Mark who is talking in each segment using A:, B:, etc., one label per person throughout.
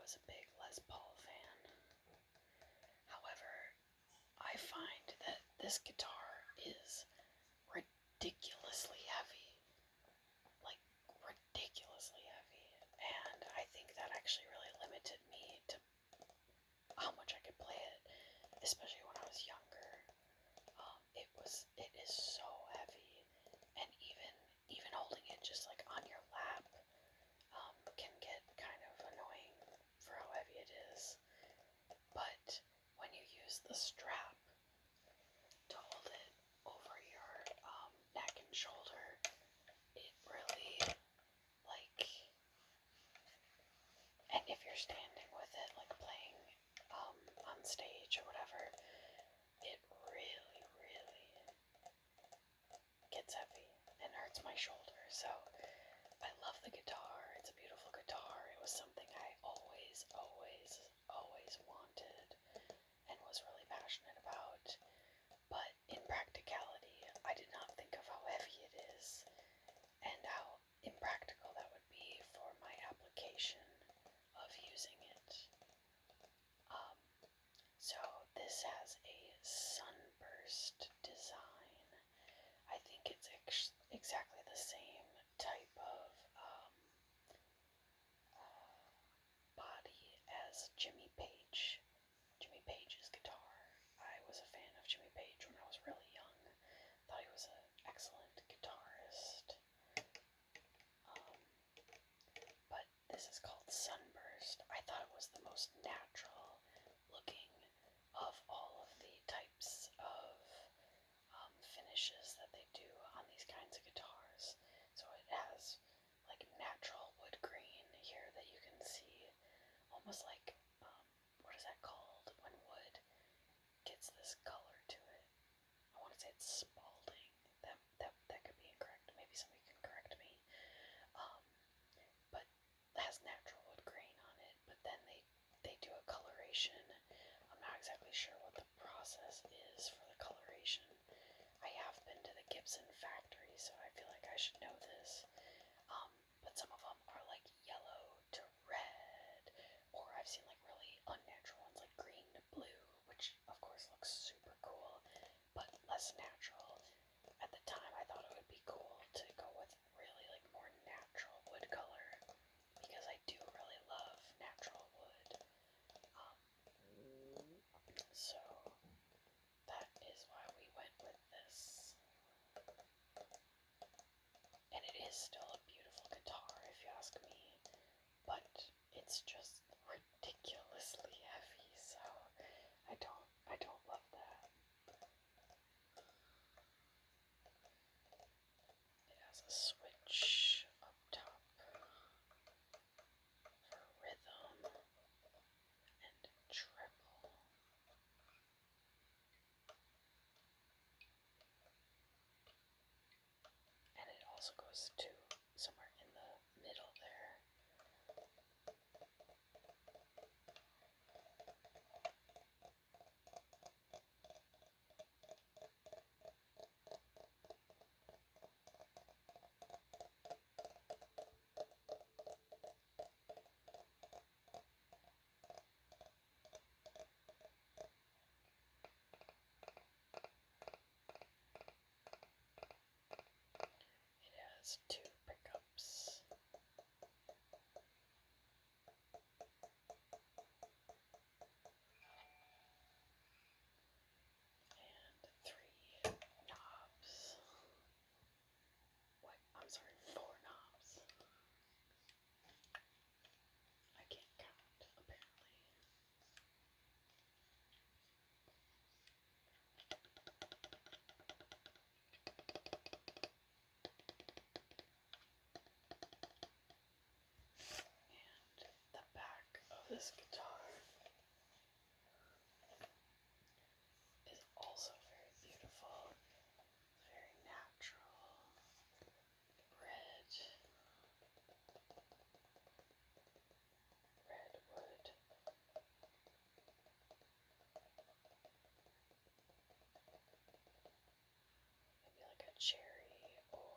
A: was a big Les Paul fan. However, I find that this guitar is ridiculously heavy. Like, ridiculously heavy. And I think that actually really limited me to how much I could play it, especially when I was younger. It is so heavy, and even holding it just like on your lap can get kind of annoying for how heavy it is. But when you use the strap to hold it over your neck and shoulder, it really, like, and if you're standing with it, like playing on stage or whatever, it really, really gets heavy and hurts my shoulder. So I love the guitar. It's a beautiful guitar. It was something I always, always, always wanted and was really passionate about. But in practicality, I did not think of how heavy it is and how impractical that would be for my application of using it. So this has a sunburst design. I think it's exactly the same type of body as Jimmy Page's guitar. I was a fan of Jimmy Page when I was really young. Thought he was an excellent guitarist. But this is called Sunburst. I thought it was the most natural looking of all of the types of finishes that they do on these kinds of guitars. So it has like natural wood green here that you can see, almost like, what is that called when wood gets this color to it? I want to say it's spalding. That could be incorrect. Maybe somebody can correct me. But it has natural wood grain on it. But then they do a coloration. I'm not exactly sure what the process is for the coloration. I have been to the Gibson factory, so I feel like I should know this. But some of them are like yellow to red, or I've seen like really unnatural ones like green to blue, which of course looks super cool, but less natural. At the time, I thought it would be cool to go with really like more natural wood color, because I do really love natural wood. So that is why we went with this. And it is still a beautiful guitar, if you ask me, but it's just ridiculously heavy, so I don't love that. It has a switch up top for rhythm and treble. And it also goes to somewhere in the middle there. It has two pickups. And three knobs. What? I'm sorry, four knobs. I can't count, apparently. And the back of this guitar is also very beautiful, very natural, red wood. Maybe like a cherry or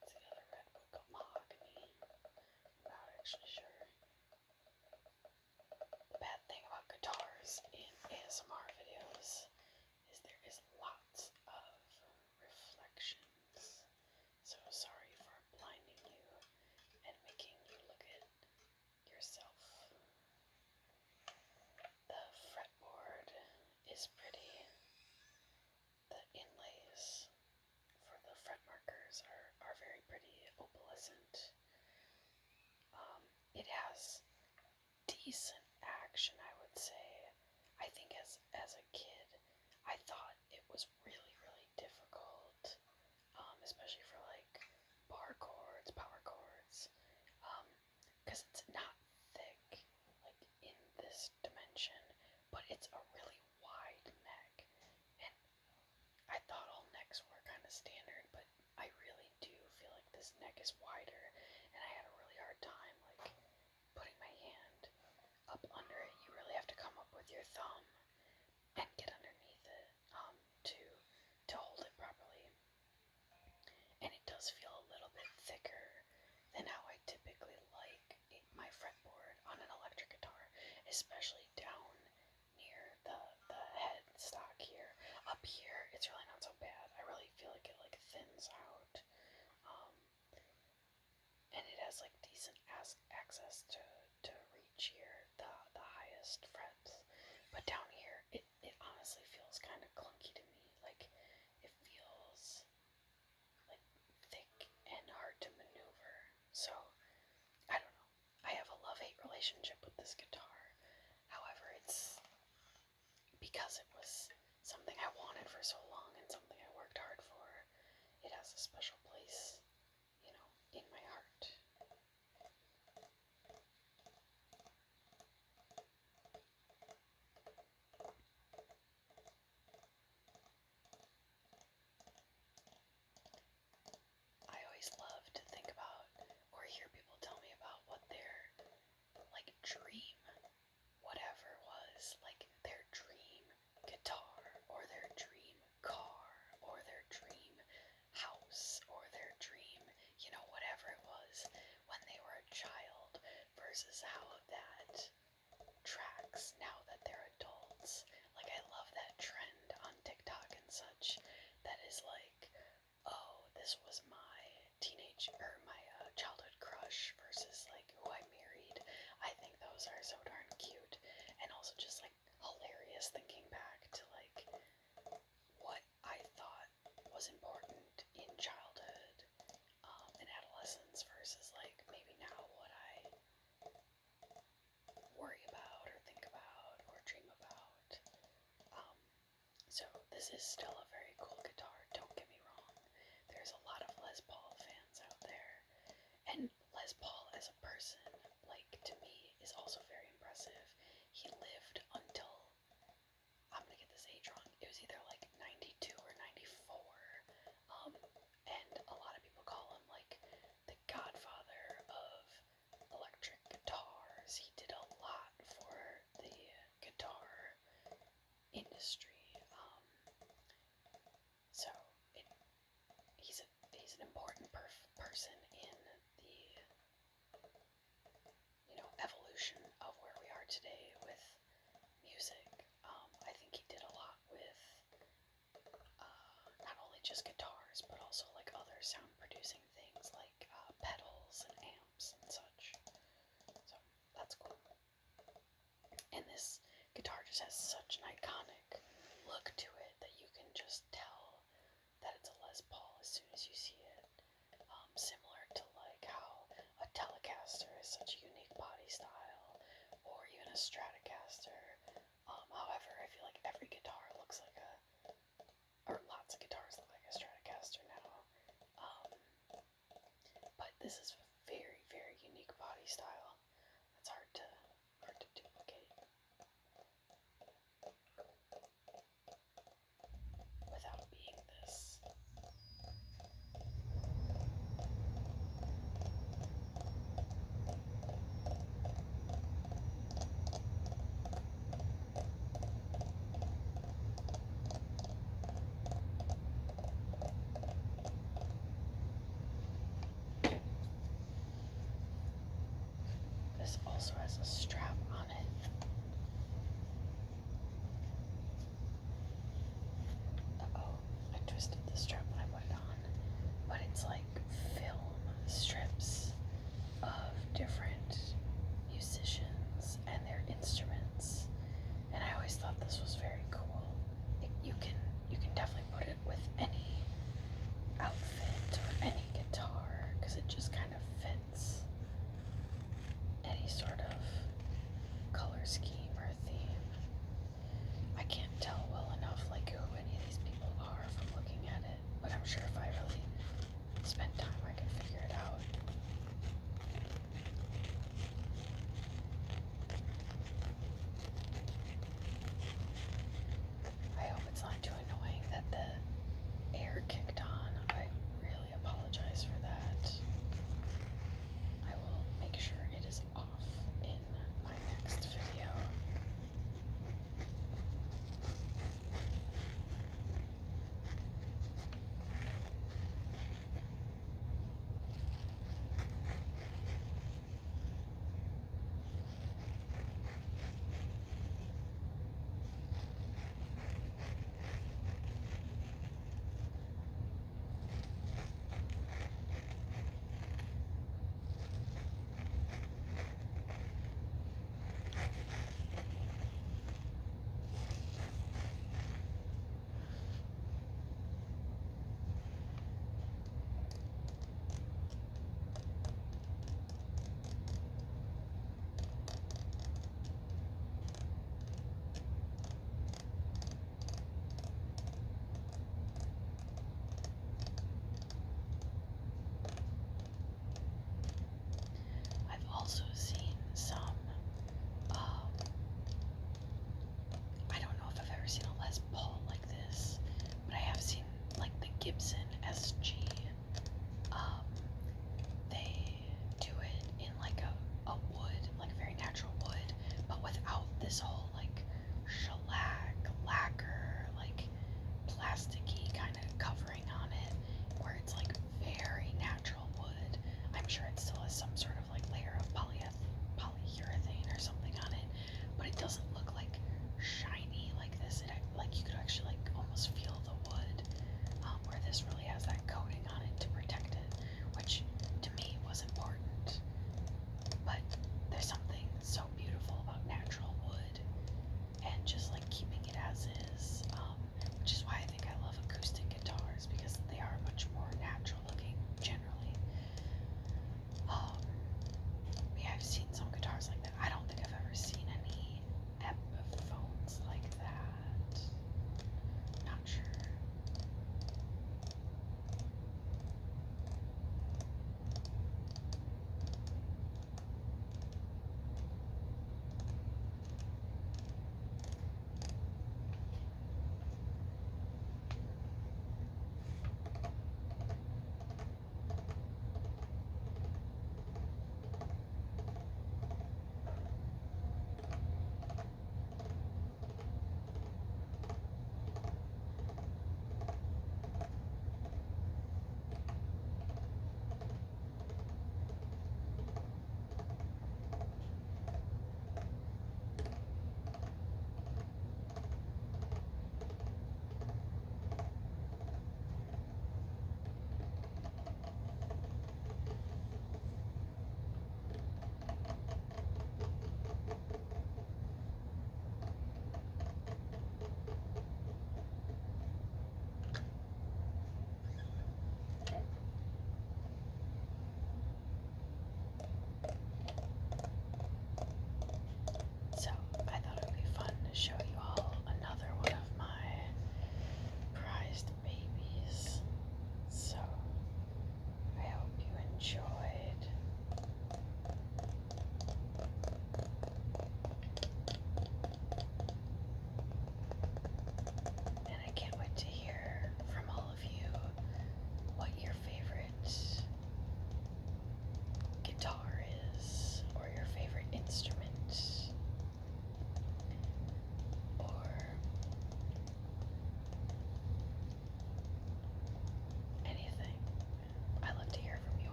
A: what's the other redwood called? Mahogany. I'm not actually sure. decent action, I would say. I think as a kid, I thought it was really, really difficult, especially for like bar chords, power chords, because it's not thick, like in this dimension, but it's a really wide neck. And I thought all necks were kind of standard, but I really do feel like this neck is wider, and I had a really hard time like putting my hand up under it. You really have to come up with your thumb and get underneath it to hold it properly. And it does feel a little bit thicker than how I typically like my fretboard on an electric guitar, especially down near the head stock here. Up here, it's really not so bad. I really feel like it like thins out, and it has like decent access to reach here, the highest frets. But down here, it honestly feels kind of clunky to me. Like it feels like thick and hard to maneuver. So I don't know. I have a love-hate relationship with this guitar. However, it's because it was something I wanted for so long and something I worked hard for. It has a special place, in my heart. I always love to think about or hear people tell me about what their like dream whatever was, like their dream guitar or their dream car or their dream house or their dream, whatever it was when they were a child versus how that tracks now that they're adults. Like I love that trend on TikTok and such that is like, oh, this was my teenage or my childhood crush versus like who I married. I think those are so darn cute and also just like hilarious thinking back to like what I thought was important in childhood and adolescence versus like maybe now what I worry about or think about or dream about. So this is still a very cool guitar, don't get me wrong. There's a lot of Les Paul fans out there. And Les Paul as a person, like to me, is also very impressive. He lived until, I'm gonna get this age wrong, it was either like 92 or 94. And a lot of people call him like the godfather of electric guitars. He did a lot for the guitar industry. So he's an important person in the evolution of where we are today with music. I think he did a lot with not only just guitars but also like other sound producing things like pedals and amps and such. So that's cool. And this guitar just has such an iconic look to it that you can just tell that it's a Les Paul as soon as you see it. Similar to like how a Telecaster is such a unique body style, or even a Stratocaster. However, I feel like every guitar looks like or lots of guitars look like a Stratocaster now. But this is a very, very unique body style. It's hard to duplicate without being this. This also has a strap on it. Uh-oh, I twisted the strap when I put it on. But it's like film strips of different musicians and their instruments. And I always thought this was very cool. You can definitely put it with any outfit or any guitar because it just kind of fits any sort of risky.